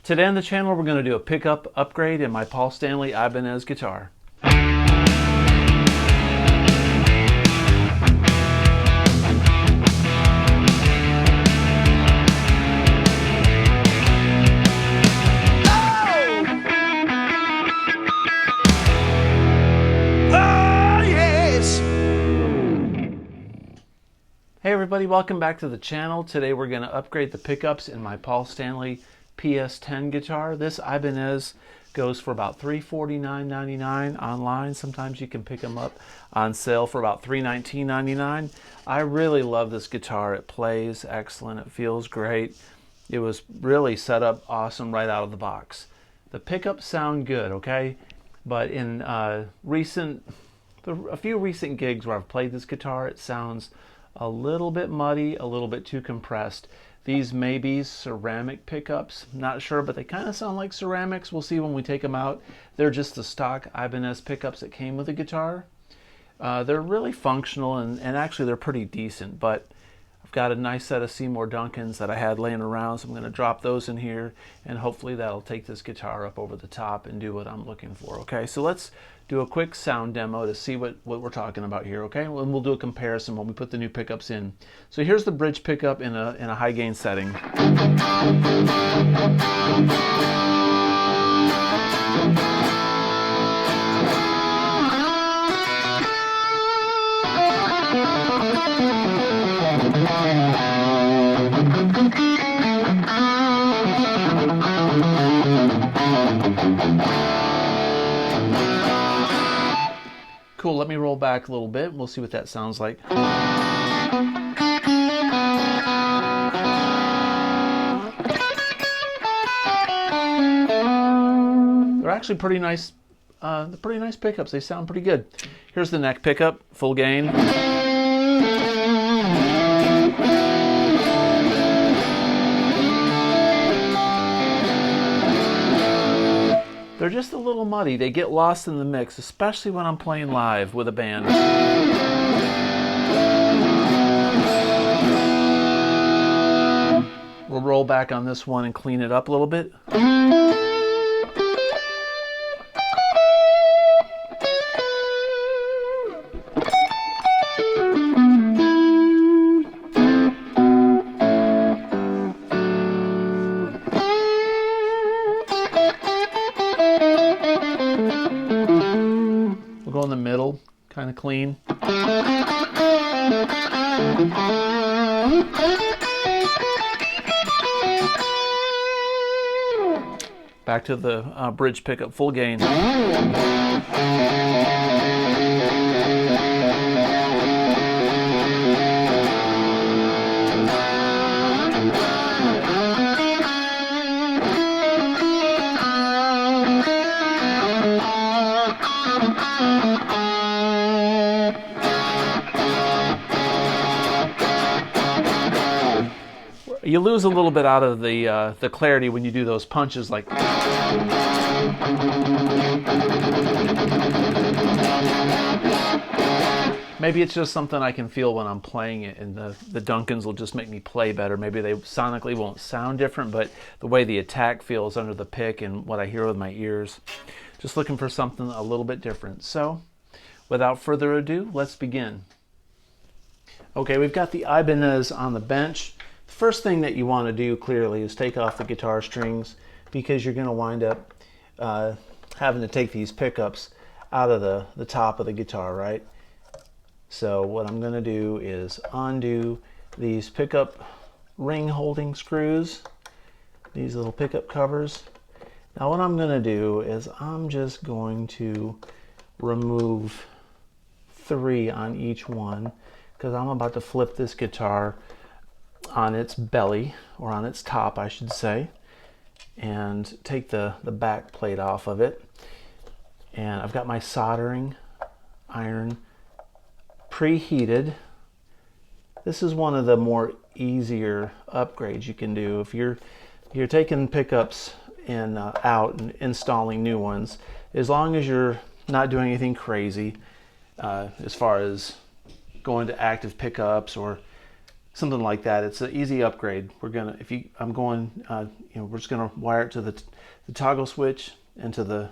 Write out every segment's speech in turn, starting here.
Today on the channel we're going to do a pickup upgrade in my Stanley Ibanez guitar. Hey everybody, welcome back to the channel. Today we're going to upgrade the pickups in my Stanley PS10 guitar. This Ibanez goes for about $349.99 online. Sometimes you can pick them up on sale for about $319.99. I really love this guitar. It plays excellent. It feels great. It was really set up awesome right out of the box. The pickups sound good, okay? But in a few recent gigs where I've played this guitar, it sounds a little bit muddy, a little bit too compressed. These may be ceramic pickups, not sure, but they kind of sound like ceramics. We'll see when we take them out. They're just the stock Ibanez pickups that came with the guitar. They're really functional and actually they're pretty decent, but I've got a nice set of Seymour Duncans that I had laying around, so I'm going to drop those in here and hopefully that'll take this guitar up over the top and do what I'm looking for. Okay, so let's do a quick sound demo to see what we're talking about here, okay? And we'll do a comparison when we put the new pickups in. So here's the bridge pickup in a high gain setting. Cool, let me roll back a little bit and we'll see what that sounds like. They're actually pretty nice. They're pretty nice pickups. They sound pretty good. Here's the neck pickup, full gain. They're just a little muddy. They get lost in the mix, especially when I'm playing live with a band. We'll roll back on this one and clean it up a little bit. We'll go in the middle, kind of clean. Back to the bridge pickup, full gain. You lose a little bit out of the clarity when you do those punches like. Maybe it's just something I can feel when I'm playing it, and the Duncans will just make me play better. Maybe they sonically won't sound different, but the way the attack feels under the pick and what I hear with my ears, just looking for something a little bit different. So, without further ado, let's begin. Okay, we've got the Ibanez on the bench. The first thing that you want to do clearly is take off the guitar strings, because you're going to wind up having to take these pickups out of the top of the guitar, right? So what I'm going to do is undo these pickup ring holding screws, these little pickup covers. Now what I'm going to do is I'm just going to remove 3 on each one, because I'm about to flip this guitar on its belly, or on its top I should say, and take the back plate off of it. And I've got my soldering iron preheated. This is one of the more easier upgrades you can do if you're taking pickups and out and installing new ones. As long as you're not doing anything crazy as far as going to active pickups or something like that. It's an easy upgrade. We're gonna, I'm going, we're just gonna wire it to the toggle switch and to the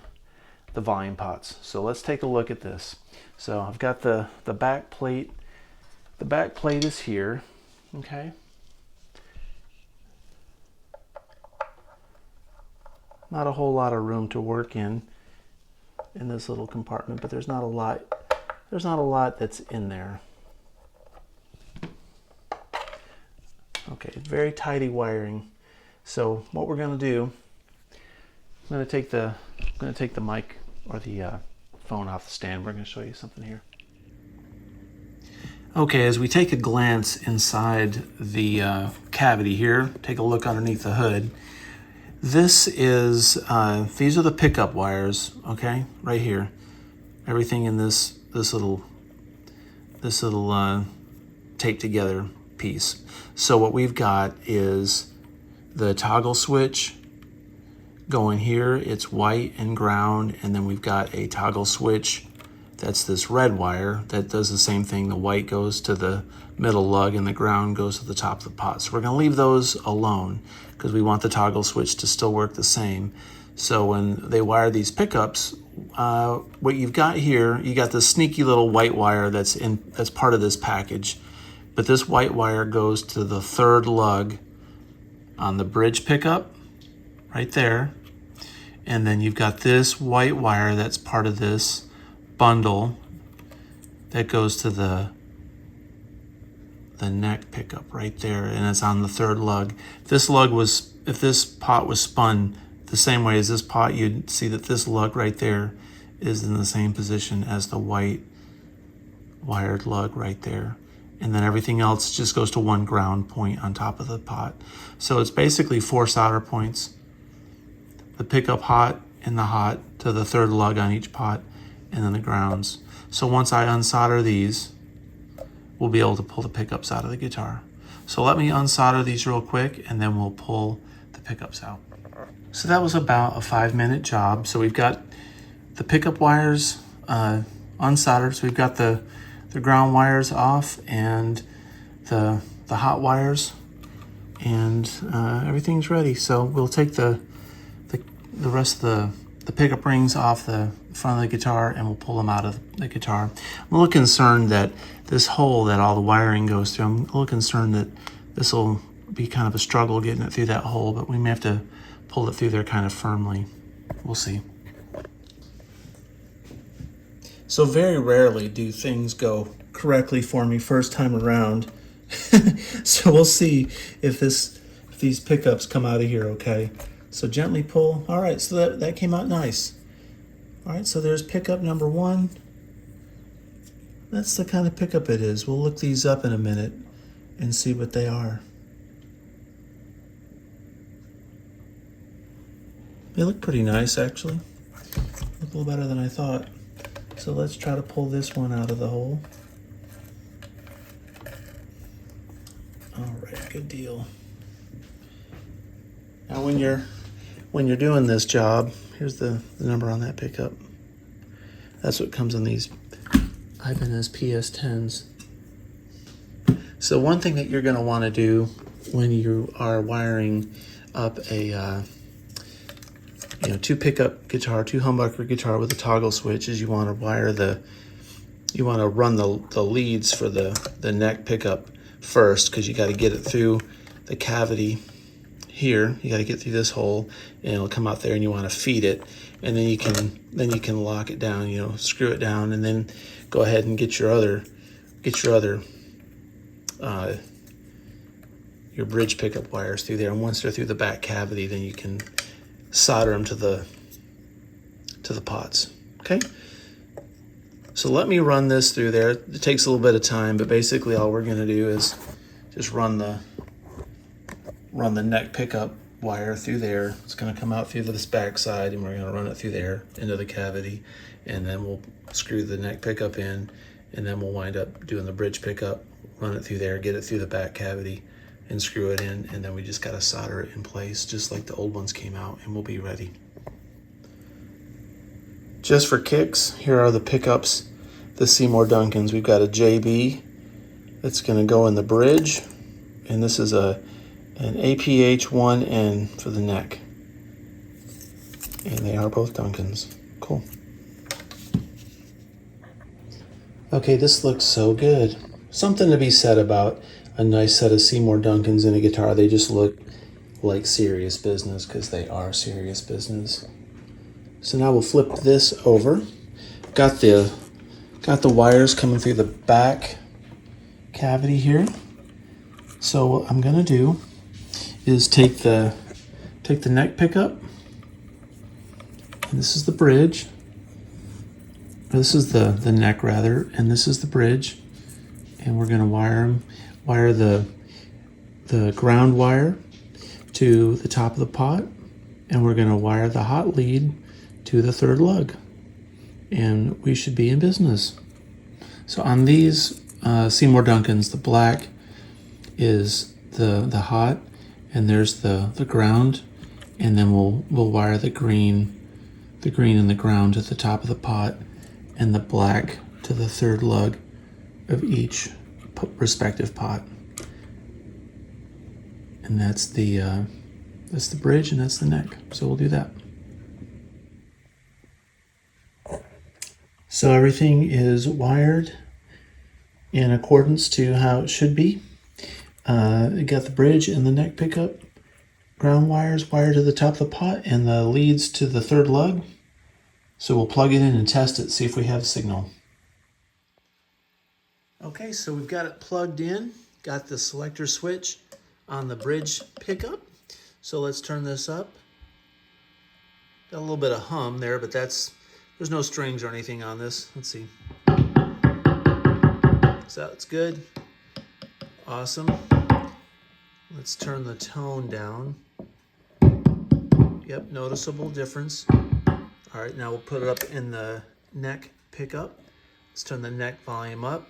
volume pots. So let's take a look at this. So I've got the back plate. The back plate is here, okay? Not a whole lot of room to work in this little compartment, but there's not a lot that's in there. Okay, very tidy wiring. So what we're going to do, I'm going to take the mic or the phone off the stand. We're going to show you something here. Okay, as we take a glance inside the cavity here, take a look underneath the hood. This is these are the pickup wires. Okay, right here. Everything in this little taped together piece. So what we've got is the toggle switch going here. It's white and ground, and then we've got a toggle switch that's this red wire that does the same thing. The white goes to the middle lug and the ground goes to the top of the pot. So we're going to leave those alone because we want the toggle switch to still work the same. So when they wire these pickups, what you've got here, you got this sneaky little white wire that's part of this package. But this white wire goes to the third lug on the bridge pickup right there. And then you've got this white wire that's part of this bundle that goes to the neck pickup right there, and it's on the third lug. If this pot was spun the same way as this pot, you'd see that this lug right there is in the same position as the white wired lug right there. And then everything else just goes to one ground point on top of the pot. So it's basically 4 solder points. The pickup hot and the hot to the third lug on each pot, and then the grounds. So once I unsolder these, we'll be able to pull the pickups out of the guitar. So let me unsolder these real quick, and then we'll pull the pickups out. So that was about a 5-minute job. So we've got the pickup wires unsoldered. So we've got the ground wires off and the hot wires, and everything's ready. So we'll take the rest of the pickup rings off the front of the guitar, and we'll pull them out of the guitar. I'm a little concerned that this hole that all the wiring goes through, I'm a little concerned that this will be kind of a struggle getting it through that hole, but we may have to pull it through there kind of firmly. We'll see. So very rarely do things go correctly for me first time around. So we'll see if these pickups come out of here okay. So gently pull. All right, so that came out nice. All right, so there's pickup number 1. That's the kind of pickup it is. We'll look these up in a minute and see what they are. They look pretty nice, actually. Look a little better than I thought. So let's try to pull this one out of the hole. All right, good deal. Now when you're doing this job, here's the number on that pickup. That's what comes on these Ibanez PS10s. So one thing that you're going to want to do when you are wiring up a 2 pickup guitar, 2 humbucker guitar with a toggle switch, is you want to run the leads for the neck pickup first, because you got to get it through the cavity here. You got to get through this hole, and it'll come out there, and you want to feed it, and then you can lock it down, screw it down, and then go ahead and get your bridge pickup wires through there. And once they're through the back cavity, then you can solder them to the pots. Okay, so let me run this through there. It takes a little bit of time, but basically all we're going to do is just run the neck pickup wire through there. It's going to come out through this back side, and we're going to run it through there into the cavity, and then we'll screw the neck pickup in, and then we'll wind up doing the bridge pickup, run it through there, get it through the back cavity, and screw it in, and then we just got to solder it in place just like the old ones came out, and we'll be ready. Just for kicks, here are the pickups, the Seymour Duncans. We've got a JB that's going to go in the bridge. and this is an APH 1N for the neck. And they are both Duncans. Cool. Okay, this looks so good. Something to be said about a nice set of Seymour Duncans in a guitar. They just look like serious business because they are serious business. So now we'll flip this over. Got the wires coming through the back cavity here. So what I'm gonna do is take the neck pickup, and this is the bridge. This is the neck rather, and this is the bridge. And we're gonna wire the ground wire to the top of the pot, and we're gonna wire the hot lead to the third lug, and we should be in business. So on these Seymour Duncans, the black is the hot, and there's the ground, and then we'll wire the green and the ground to the top of the pot, and the black to the third lug of each respective pot. And that's the bridge, and that's the neck. So we'll do that. So everything is wired in accordance to how it should be. We got the bridge and the neck pickup, ground wires wired to the top of the pot, and the leads to the third lug. So we'll plug it in and test it, see if we have signal. Okay, so we've got it plugged in, got the selector switch on the bridge pickup. So let's turn this up. Got a little bit of hum there, but there's no strings or anything on this. Let's see. So that's good. Awesome. Let's turn the tone down. Yep, noticeable difference. All right, now we'll put it up in the neck pickup. Let's turn the neck volume up.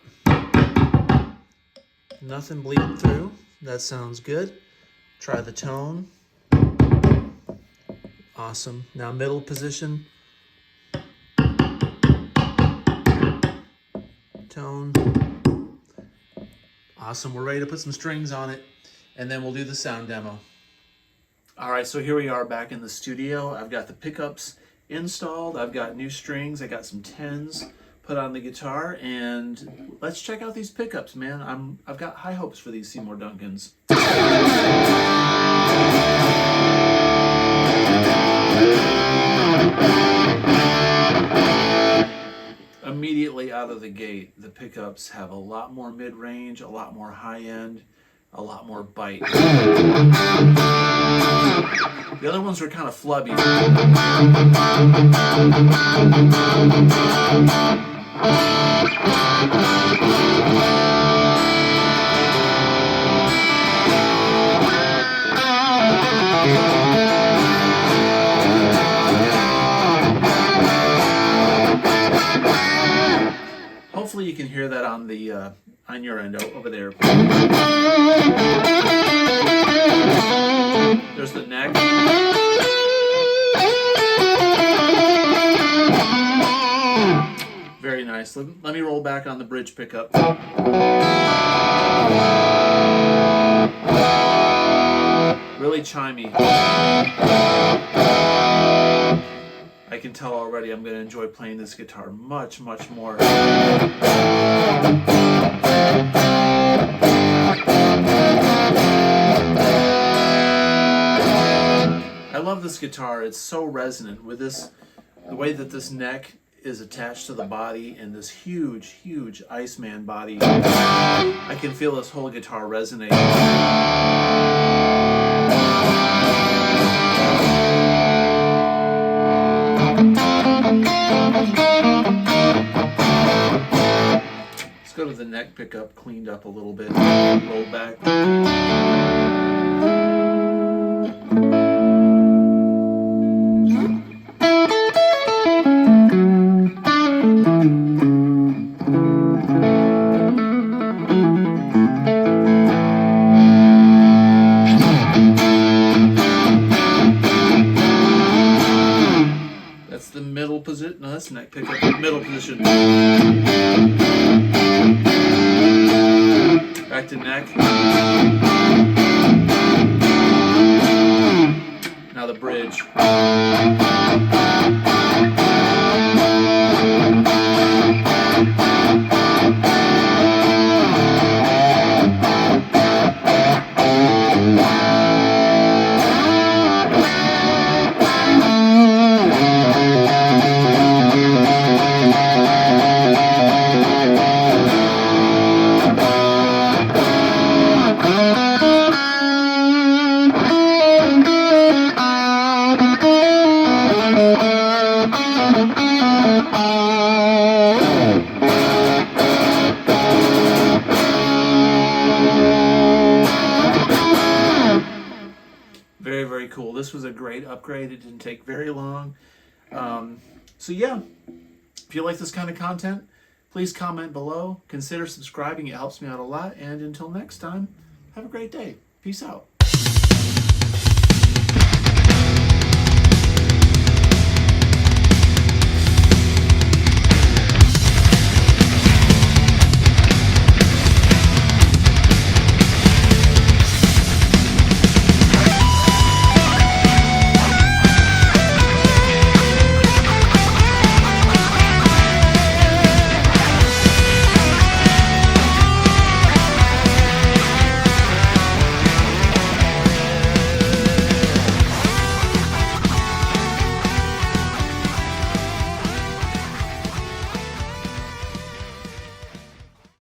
Nothing bleeding through. That sounds good. Try the tone. Awesome. Now middle position. Tone. Awesome. We're ready to put some strings on it, and then we'll do the sound demo. All right, so here we are back in the studio. I've got the pickups installed. I've got new strings. I got some 10s put on the guitar, and let's check out these pickups, man. I've got high hopes for these Seymour Duncans. Immediately out of the gate, the pickups have a lot more mid-range, a lot more high-end, a lot more bite. The other ones are kind of flubby. Hopefully you can hear that on the on your end over there. There's the neck. Very nice. Let me roll back on the bridge pickup. Really chimey. I can tell already I'm going to enjoy playing this guitar much, much more. I love this guitar. It's so resonant with this, the way that this neck is attached to the body and this huge, huge Iceman body. I can feel this whole guitar resonate. Let's go to the neck pickup, cleaned up a little bit, roll back. That's the middle position. No, that's neck pickup. Middle position. Back to neck. now the bridge. Very, very cool. This was a great upgrade. It didn't take very long. So yeah, if you like this kind of content, please comment below. Consider subscribing. It helps me out a lot. And until next time, have a great day. Peace out.